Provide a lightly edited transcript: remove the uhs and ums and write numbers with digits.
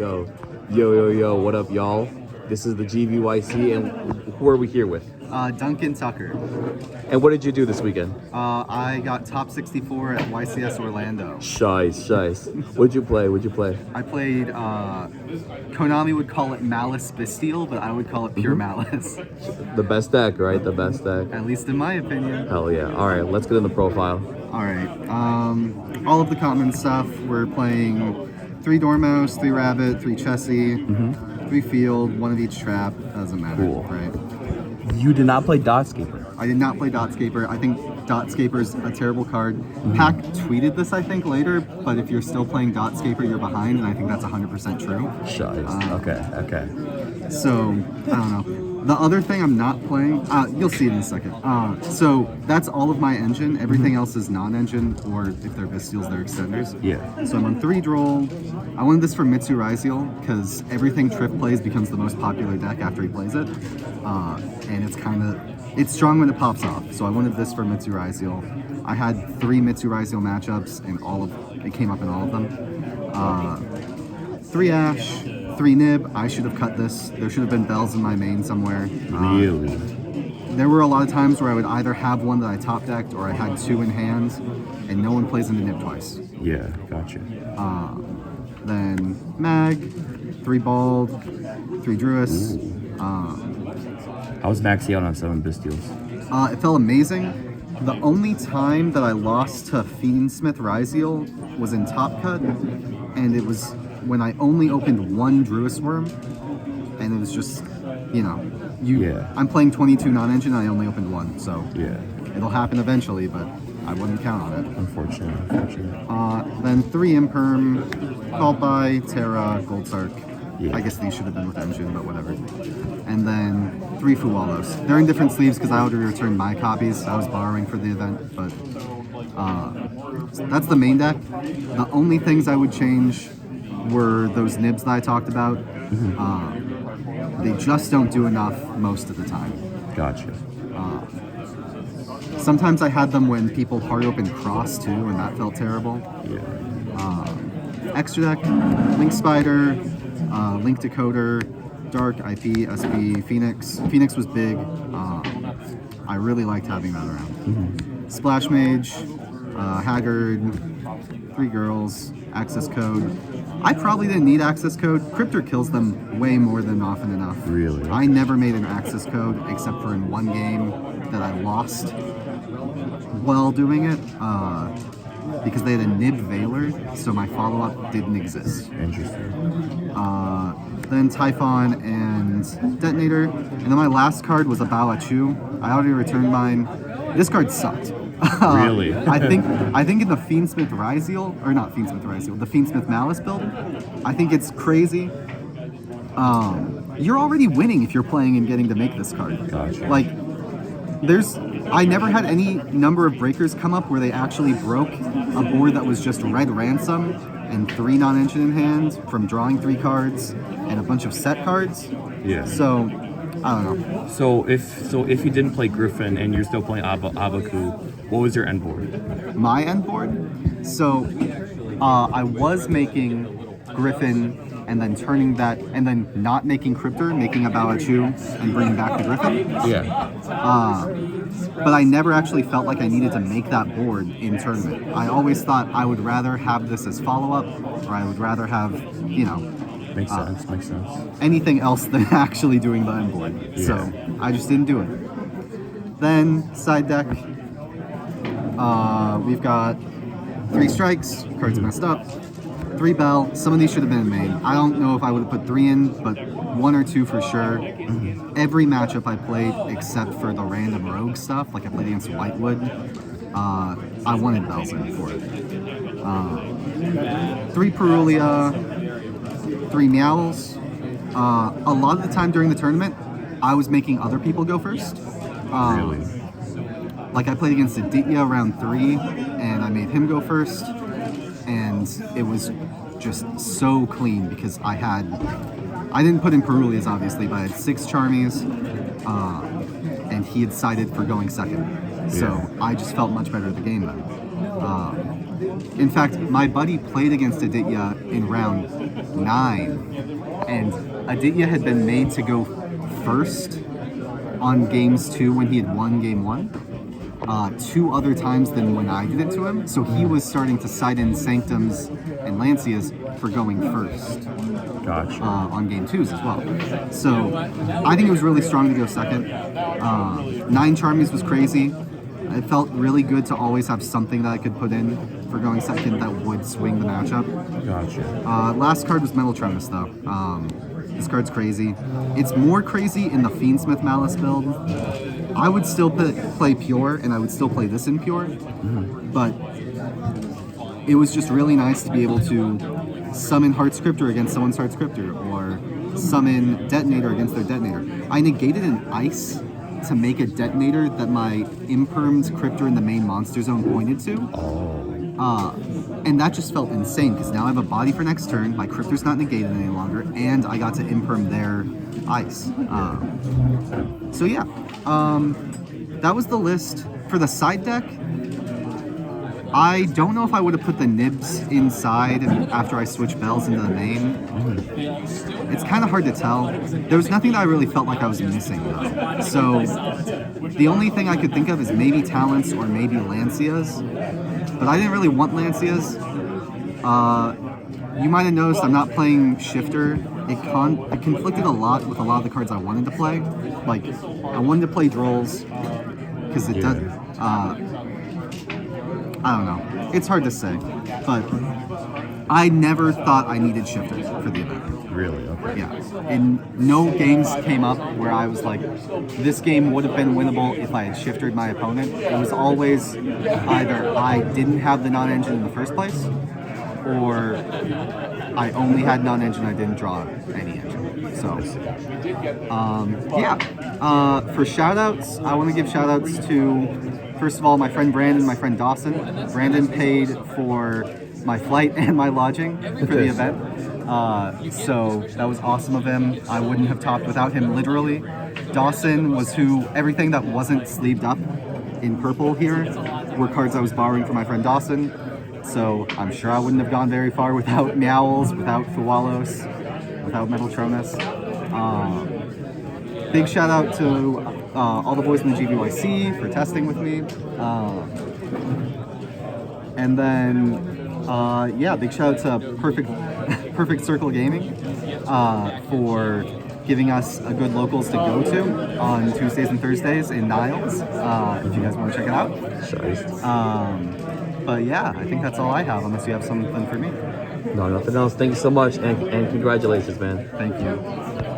go. Yo, what up, y'all? This is the GVYC, and who are we here with? Duncan Tucker. And what did you do this weekend? I got top 64 at YCS Orlando. Shice. What'd you play? I played, Konami would call it Maliss Bastille, but I would call it pure Malice. The best deck, right? The best deck. At least in my opinion. Hell yeah. All right, let's get in the profile. All right. All of the common stuff. We're playing 3 Dormouse, 3 Rabbit, 3 Chessie, 3 Field, 1 of each trap. Doesn't matter, Cool. right? You did not play Dotscaper. I did not play Dotscaper. I think Dotscaper's a terrible card. Pack tweeted this, I think, later, but if you're still playing Dotscaper, you're behind, and I think that's 100% true. Shice. Okay. So, I don't know. The other thing I'm not playing, you'll see it in a second. So, that's all of my engine. Everything else is non-engine, or if they're Vistials, they're extenders. Yeah. So I'm on 3 Droll. I wanted this for Mitsu Raiziel, because everything Triff plays becomes the most popular deck after he plays it. And it's strong when it pops off. So I wanted this for Mitsu Raiziel. I had 3 Mitsu Raiziel matchups, and it came up in all of them. 3 Ash, 3 Nib. I should have cut this. There should have been bells in my main somewhere. Really? There were a lot of times where I would either have one that I top decked, or I had 2 in hand, and no one plays into Nib twice. Yeah, gotcha. Then Mag, 3 Bald, 3 Druis. How was Maxi out on 7 Bistials? It felt amazing. The only time that I lost to Fiendsmith Raiziel was in Top Cut, and it was when I only opened 1 Druis Worm, and it was just, I'm playing 22 non-engine, and I only opened 1, so it'll happen eventually, but I wouldn't count on it. Unfortunately. Then 3 Imperm, Called by, Terra, Goldsark. Yeah. I guess these should have been with engine, but whatever. And then 3 Fuwalos. They're in different sleeves because I already returned my copies. I was borrowing for the event, but that's the main deck. The only things I would change were those nibs that I talked about. They just don't do enough most of the time. Gotcha. Sometimes I had them when people hard open cross too, and that felt terrible. Yeah. Extra deck, Link Spider, Link Decoder, Dark, IP, SB, Phoenix. Phoenix was big. I really liked having that around. Splash Mage, Haggard, 3 Girls, Access Code. I probably didn't need Access Code. Cryptor kills them way more than often enough. Really? I never made an Access Code except for in 1 game that I lost while doing it. Because they had a Nib Veiler, so my follow-up didn't exist. Interesting. Then Typhon and Detonator. And then my last card was a Baoachu. I already returned mine. This card sucked. Really? I think in the Fiendsmith Raiziel, or not Fiendsmith Raiziel, the Fiendsmith Malice build, I think it's crazy. You're already winning if you're playing and getting to make this card. Gotcha. I never had any number of breakers come up where they actually broke a board that was just red ransom and 3 non-engine in hand from drawing 3 cards and a bunch of set cards. Yeah. So, I don't know. So if you didn't play Griffin and you're still playing Abaku, what was your end board? My end board? So, I was making Griffin and then turning that, and then not making Cryptor, making a Baoachu, and bringing back the Griffin. Yeah. But I never actually felt like I needed to make that board in tournament. I always thought I would rather have this as follow-up, or I would rather have, Makes sense. anything else than actually doing the end board. Yeah. So I just didn't do it. Then side deck, we've got 3 strikes, cards messed up, 3 bell. Some of these should have been in main. I don't know if I would have put 3 in, but 1 or 2 for sure. Every matchup I played, except for the random rogue stuff, like I played against Whitewood, I wanted bells in for it. 3 Perulia, 3 Meowls. A lot of the time during the tournament, I was making other people go first. Really? Like I played against Aditya round 3, and I made him go first, and it was just so clean because I didn't put in Perulias obviously, but I had 6 Charmies, and he had sided for going second. So I just felt much better at the game then. In fact, my buddy played against Aditya in round 9. And Aditya had been made to go first on games 2 when he had won game 1. 2 other times than when I did it to him. So he was starting to side in Sanctums and Lancias for going first. Gotcha. On game 2s as well. So I think it was really strong to go second. 9 Charmies was crazy. It felt really good to always have something that I could put in for going second that would swing the matchup. Gotcha. Last card was Metal Tremus though. This card's crazy. It's more crazy in the Fiendsmith Maliss build. I would still play Pure, and I would still play this in Pure, but it was just really nice to be able to summon Heart Scriptor against someone's Heart Scriptor, or summon Detonator against their Detonator. I negated an Ice to make a Detonator that my Impermed Cryptor in the main monster zone pointed to. And that just felt insane, because now I have a body for next turn, my Cryptor's not negated any longer, and I got to Imperm their Ice. So yeah, that was the list. For the side deck, I don't know if I would have put the Nibs inside after I switched Bells into the main. It's kind of hard to tell. There was nothing that I really felt like I was missing though. So the only thing I could think of is maybe Talents or maybe Lancias. But I didn't really want Lancias. You might have noticed I'm not playing Shifter. It conflicted a lot with a lot of the cards I wanted to play. Like, I wanted to play Drolls, because it does... I don't know. It's hard to say. But I never thought I needed Shifters for the event. Really? Okay. Yeah. And no games came up where I was like, this game would have been winnable if I had shifted my opponent. It was always either I didn't have the non-engine in the first place, or I only had non-engine, I didn't draw any engine. So, for shout-outs, I want to give shout-outs to, first of all, my friend Brandon, my friend Dawson. Brandon paid for my flight and my lodging for the event. So that was awesome of him. I wouldn't have talked without him, literally. Dawson was everything that wasn't sleeved up in purple here were cards I was borrowing from my friend Dawson. So I'm sure I wouldn't have gone very far without Meowls, without Fualos, without Metaltronus. Big shout out to all the boys in the GVYC for testing with me. And then, big shout out to Perfect Circle Gaming for giving us a good locals to go to on Tuesdays and Thursdays in Niles, if you guys want to check it out. But yeah, I think that's all I have, unless you have something for me. No, nothing else. Thank you so much, and congratulations, man. Thank you.